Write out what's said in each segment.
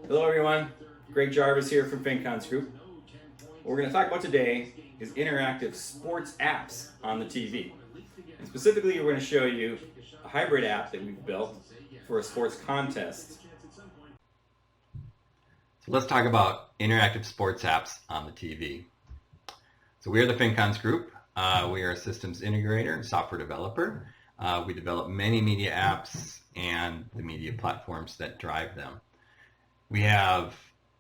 Hello everyone, Greg Jarvis here from Fincons Group. What we're going to talk about today is interactive sports apps on the TV. And specifically, we're going to show you a hybrid app that we've built for a sports contest. So let's talk about interactive sports apps on the TV. So we are the Fincons Group. We are a systems integrator and software developer. We develop many media apps and the media platforms that drive them. We have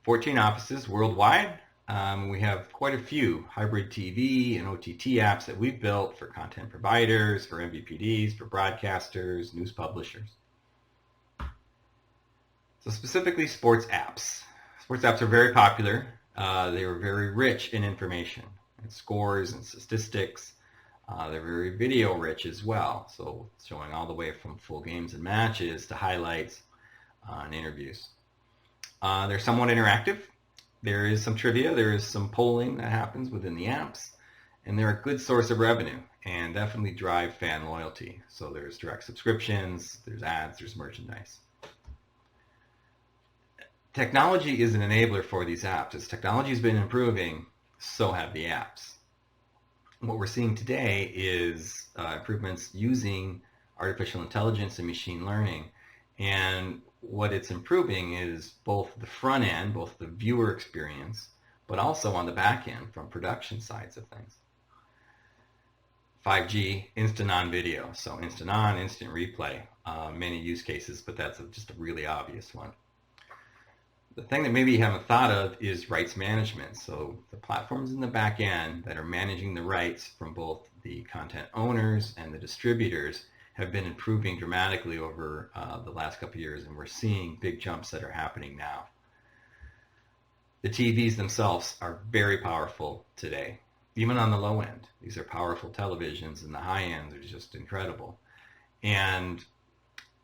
14 offices worldwide. We have quite a few hybrid TV and OTT apps that we've built for content providers, for MVPDs, for broadcasters, news publishers. So specifically sports apps. Sports apps are very popular. They are very rich in information, and scores and statistics. They're very video rich as well, so showing all the way from full games and matches to highlights and interviews. They're somewhat interactive. There is some trivia, there is some polling that happens within the apps, and they're a good source of revenue and definitely drive fan loyalty. So there's direct subscriptions, there's ads, there's merchandise. Technology is an enabler for these apps. As technology has been improving, so have the apps. What we're seeing today is improvements using artificial intelligence and machine learning. And what it's improving is both the front end, both the viewer experience, but also on the back end from production sides of things. 5G, instant on video. So instant on, instant replay. Many use cases, but that's just a really obvious one. The thing that maybe you haven't thought of is rights management. So the platforms in the back end that are managing the rights from both the content owners and the distributors have been improving dramatically over the last couple of years, and we're seeing big jumps that are happening now. The TVs themselves are very powerful today, even on the low end. These are powerful televisions, and the high end are just incredible. And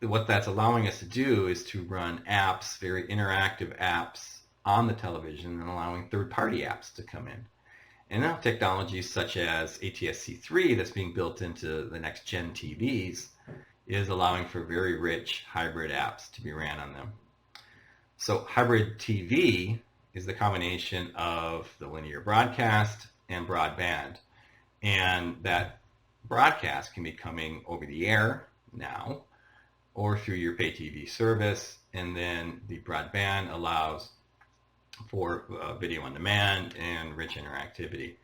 what that's allowing us to do is to run apps, very interactive apps on the television, and allowing third-party apps to come in. And now technologies such as ATSC3 that's being built into the next gen TVs is allowing for very rich hybrid apps to be ran on them. So hybrid TV is the combination of the linear broadcast and broadband. And that broadcast can be coming over the air now or through your pay TV service. And then the broadband allows for video on demand and rich interactivity.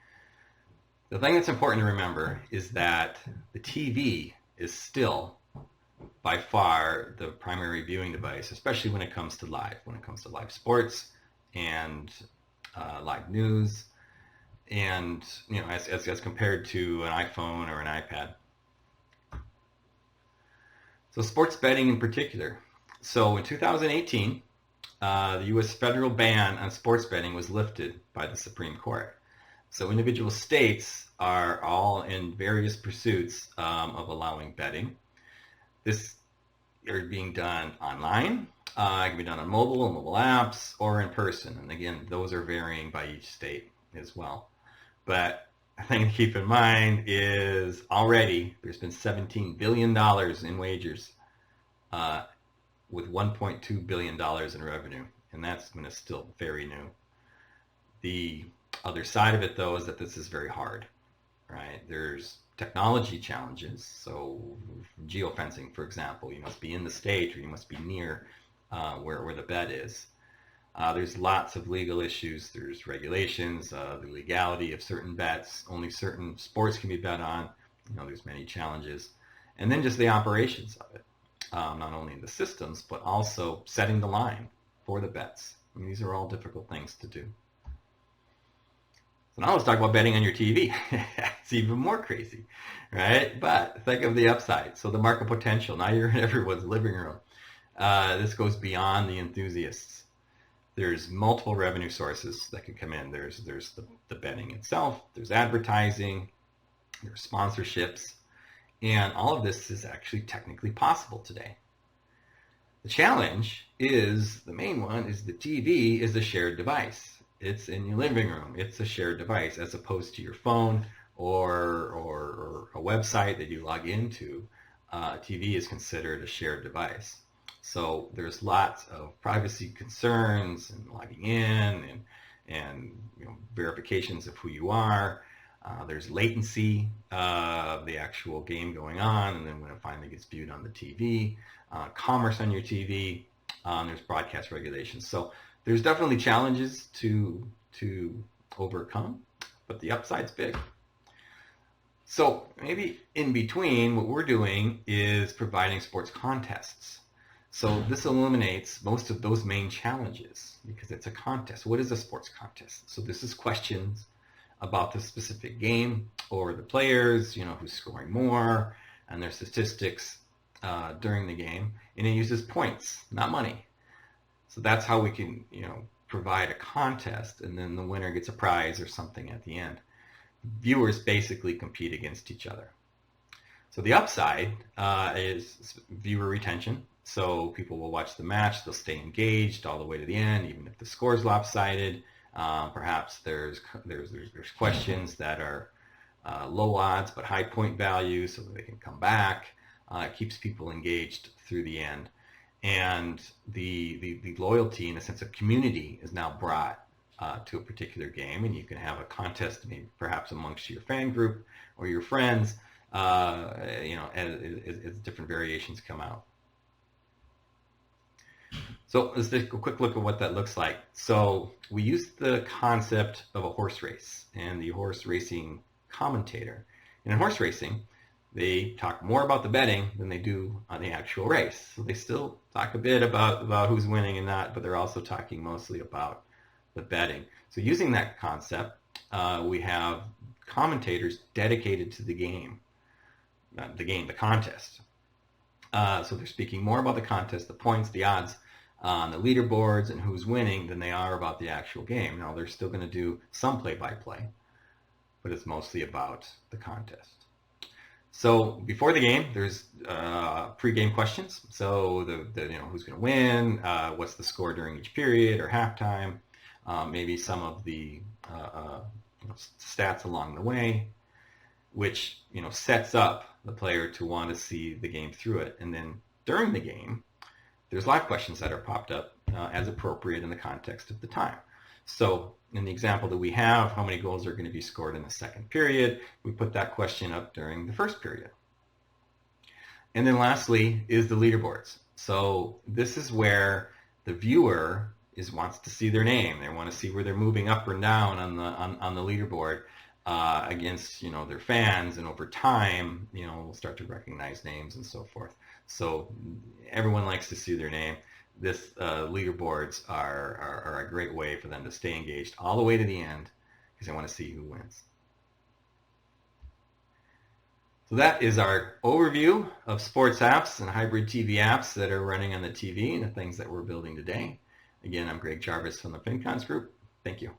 The thing that's important to remember is that the TV is still by far the primary viewing device, especially when it comes to live sports and live news, and as compared to an iPhone or an iPad. So sports betting in particular. So in 2018, the U.S. federal ban on sports betting was lifted by the Supreme Court. So individual states are all in various pursuits of allowing betting. This is being done online. It can be done on mobile apps, or in person. And again, those are varying by each state as well. But a thing to keep in mind is already there's been $17 billion in wagers with $1.2 billion in revenue, and that's when it's still very new. The other side of it, though, is that this is very hard, right? There's technology challenges. So geofencing, for example, you must be in the state or you must be near where the bet is. There's lots of legal issues. There's regulations, the legality of certain bets. Only certain sports can be bet on. There's many challenges. And then just the operations of it. Not only in the systems, but also setting the line for the bets. And these are all difficult things to do. So now let's talk about betting on your TV. It's even more crazy, right? But think of the upside. So the market potential. Now you're in everyone's living room. This goes beyond the enthusiasts. There's multiple revenue sources that can come in. There's the betting itself. There's advertising. There's sponsorships. And all of this is actually technically possible today. The challenge is, the main one, is the TV is a shared device. It's in your living room. It's a shared device as opposed to your phone or a website that you log into. TV is considered a shared device. So there's lots of privacy concerns and logging in and verifications of who you are. There's latency of the actual game going on, and then when it finally gets viewed on the TV, commerce on your TV, there's broadcast regulations. So there's definitely challenges to overcome, but the upside's big. So maybe in between, what we're doing is providing sports contests. So this eliminates most of those main challenges because it's a contest. What is a sports contest? So this is questions about the specific game or the players, who's scoring more and their statistics during the game. And it uses points, not money. So that's how we can, provide a contest, and then the winner gets a prize or something at the end. Viewers basically compete against each other. So the upside is viewer retention. So people will watch the match, they'll stay engaged all the way to the end, even if the score is lopsided. Perhaps there's questions that are low odds but high point values, so that they can come back. It keeps people engaged through the end. And the loyalty and a sense of community is now brought to a particular game, and you can have a contest maybe perhaps amongst your fan group or your friends, as different variations come out. So let's take a quick look at what that looks like. So we used the concept of a horse race and the horse racing commentator. And in horse racing, they talk more about the betting than they do on the actual race. So they still talk a bit about who's winning and not, but they're also talking mostly about the betting. So using that concept, we have commentators dedicated to the game, the contest. So they're speaking more about the contest, the points, the odds on the leaderboards and who's winning than they are about the actual game. Now, they're still going to do some play-by-play, but it's mostly about the contest. So before the game, there's pre-game questions. So who's going to win, what's the score during each period or halftime, maybe some of the stats along the way, which sets up the player to want to see the game through it. And then during the game, there's live questions that are popped up as appropriate in the context of the time. So in the example that we have, how many goals are going to be scored in the second period? We put that question up during the first period. And then lastly is the leaderboards. So this is where the viewer wants to see their name. They want to see where they're moving up or down on the leaderboard against their fans, and over time we'll start to recognize names and so forth. So everyone likes to see their name. This leaderboards are a great way for them to stay engaged all the way to the end because they want to see who wins. So that is our overview of sports apps and hybrid TV apps that are running on the TV and the things that we're building today. Again, I'm Jarvis from the Fincons Group. Thank you.